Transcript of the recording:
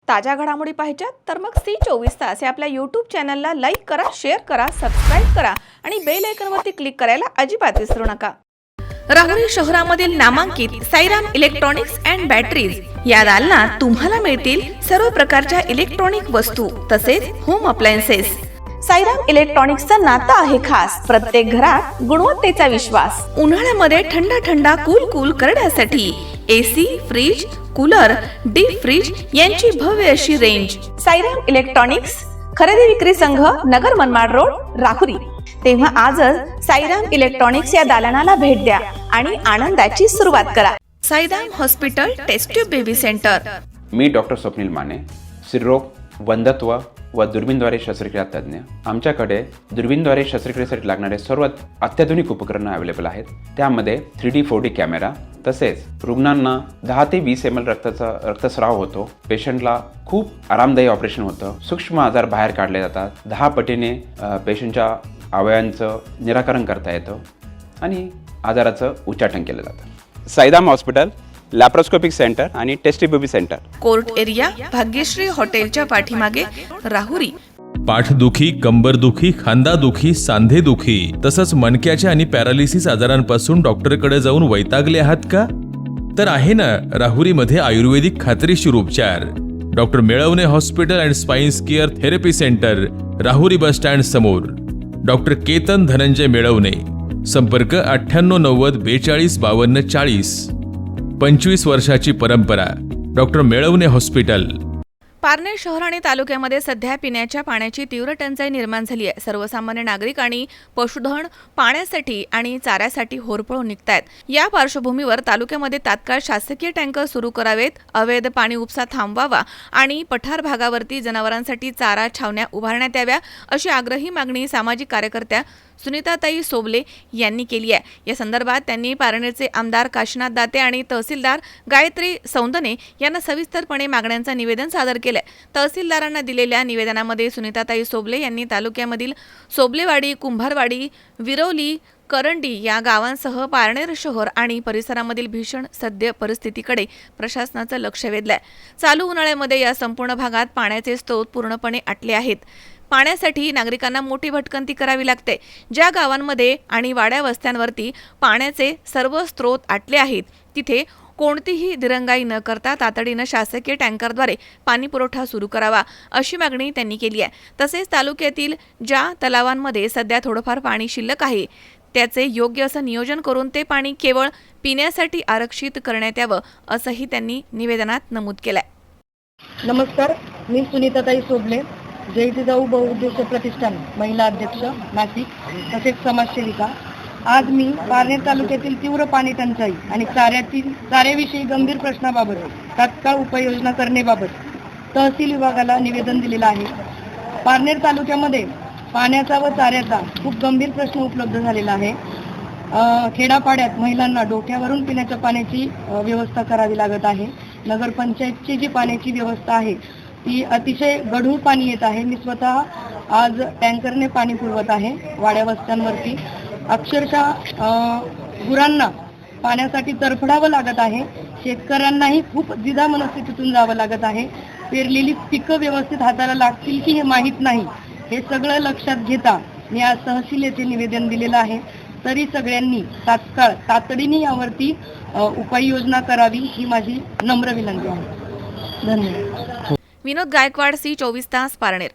ताज्या घडामोडी पाहिजेत तर मग C24 या आपल्या यूट्यूब चॅनलला लाईक करा, शेअर करा, सबस्क्राईब करा आणि बेल आयकॉनवरती क्लिक करायला अजिबात विसरू नका। राहुरी शहरामधील नामांकित साईराम इलेक्ट्रॉनिक्स अँड बॅटरीज या दालनात तुम्हाला मिळतील सर्व प्रकारच्या इलेक्ट्रॉनिक वस्तू तसेच होम अप्लायन्सेस। साईराम इलेक्ट्रॉनिक्सचं नातं आहे खास, प्रत्येक घरात गुणवत्तेचा विश्वास। उन्हाळ्यामध्ये थंडा कूल करण्यासाठी AC, fridge, cooler, deep freeze यांची भव्य अशी रेंज। साईराम इलेक्ट्रॉनिक्स खरेदी विक्री संघ, नगर मनमाड रोड, राहुरी। तेव्हा आजच साईराम इलेक्ट्रॉनिक्स या दालनाला भेट द्या आणि आनंदाची सुरुवात करा। Sairam hospital test tube baby centre. मी डॉक्टर स्वप्नील माने, स्त्रीरोग, वंध्यत्व व दुर्बीणद्वारे शस्त्रक्रिया तज्ञ। आमच्याकडे दुर्बीणद्वारे शस्त्रक्रियेसाठी लागणारे सर्व अत्याधुनिक उपकरणं अवेलेबल आहेत। त्यामध्ये 3D 4D कॅमेरा, तसेच रुग्णांना 10 ते 20 ml रक्तस्राव होतो। पेशंटला खूप आरामदायी ऑपरेशन होतं। सूक्ष्म आजार बाहेर काढले जातात। 10 पटीने पेशंटच्या अवयवांचं निराकरण करता येतं आणि आजाराचं उच्चाटन केलं जातं। साईराम हॉस्पिटल, लॅप्रोस्कोपिक सेंटर आणि test baby centre, court area, Bhagyashree हॉटेलच्या पाठीमागे, राहुरी। पाठदुखी, कंबरदुखी, खांदादुखी, सांधेदुखी तसंच मणक्याच्या आणि पॅरालिसिस आजारांपासून डॉक्टरकडे जाऊन वैतागले आहात का? तर आहे ना राहुरीमध्ये आयुर्वेदिक खात्रीशीर उपचार। Doctor Melavane hospital and spine care therapy centre, Rahuri bus stand समोर। डॉक्टर केतन धनंजय मेळवणे, संपर्क 9890 42 52 40। 25 वर्षाची परंपरा, डॉक्टर मेळवणे हॉस्पिटल। पारनेर शहर आणि तालुक्यामध्ये सध्या पिण्याच्या पाण्याची तीव्र टंचाई निर्माण झाली आहे। सर्वसामान्य नागरिक आणि पशुधन पाण्यासाठी आणि चाऱ्यासाठी होरपळून निघतायत। या पार्श्वभूमीवर तालुक्यामध्ये तात्काळ शासकीय टँकर सुरू करावेत, अवैध पाणी उपसा थांबवावा आणि पठार भागावरती जनावरांसाठी चारा छावण्या उभारण्यात याव्या, अशी आग्रही मागणी सामाजिक कार्यकर्त्या सुनीताताई सोबले यांनी केली आहे। या संदर्भात त्यांनी पारनेरचे आमदार काशीनाथ दाते आणि तहसीलदार गायत्री सौंदने यांना सविस्तरपणे मागण्यांचं निवेदन सादर केलंय। तहसीलदारांना दिलेल्या निवेदनामध्ये सुनीताताई सोबले यांनी तालुक्यामधील सोबलेवाडी, कुंभारवाडी, विरवली, करंडी या गावांसह पारनेर शहर आणि परिसरामधील भीषण सद्य परिस्थितीकडे प्रशासनाचं लक्ष वेधलंय। चालू उन्हाळ्यामध्ये या संपूर्ण भागात पाण्याचे स्रोत पूर्णपणे आटले आहेत। पाण्यासाठी नागरिकांना मोठी भटकंती करावी लागते। ज्या गावांमध्ये आणि वाड्या वस्त्यांवरती पाण्याचे सर्व स्रोत आटले आहेत तिथे कोणतीही दिरंगाई न करता तातडीनं शासकीय टँकरद्वारे पाणी पुरवठा सुरू करावा, अशी मागणी त्यांनी केली आहे। तसेच तालुक्यातील ज्या तलावांमध्ये सध्या थोडंफार पाणी शिल्लक आहे त्याचे योग्य असं नियोजन करून ते पाणी केवळ पिण्यासाठी आरक्षित करण्यात यावं, असंही त्यांनी निवेदनात नमूद केलंय। नमस्कार, मी सुनीताताई सोबले, जय जिजाऊ बहुउद्देशीय प्रतिष्ठान महिला अध्यक्ष नाशिक तसेच समाजसेविका। आज मी पारनेर तालुक्यातील तीव्र पाणी टंचाई आणि चाऱ्याविषयी गंभीर प्रश्नाबाबत तात्काळ उपाययोजना करण्याबाबत तहसील विभागाला निवेदन दिलेलं आहे। पारनेर तालुक्यामध्ये पाण्याचा व चाऱ्याचा खूप गंभीर प्रश्न उपलब्ध झालेला आहे। खेडापाड्यात महिलांना डोक्यावरून पिण्याच्या पाण्याची व्यवस्था करावी लागत आहे। नगरपंचायतची जी पाण्याची व्यवस्था आहे ती अतिशय गढूळ पाणी येत आहे। मी स्वतः आज टँकरने पाणी पुरवत आहे वाड्या वस्त्यांवरती। अक्षरशः गुरांना पाण्यासाठी तरफडावं लागत आहे। शेतकऱ्यांनाही खूप द्विधा मनस्थितीतून जावं लागत आहे। पेरलेली पिकं व्यवस्थित हाताला लागतील की हे माहीत नाही। हे सगळं लक्षात घेता मी आज तहसील येथे निवेदन दिलेलं आहे। तरी सगळ्यांनी तात्काळ तातडीने यावरती उपाययोजना करावी ही माझी नम्र विनंती आहे। धन्यवाद। विनोद गायकवाड, C24 तास, पारनेर।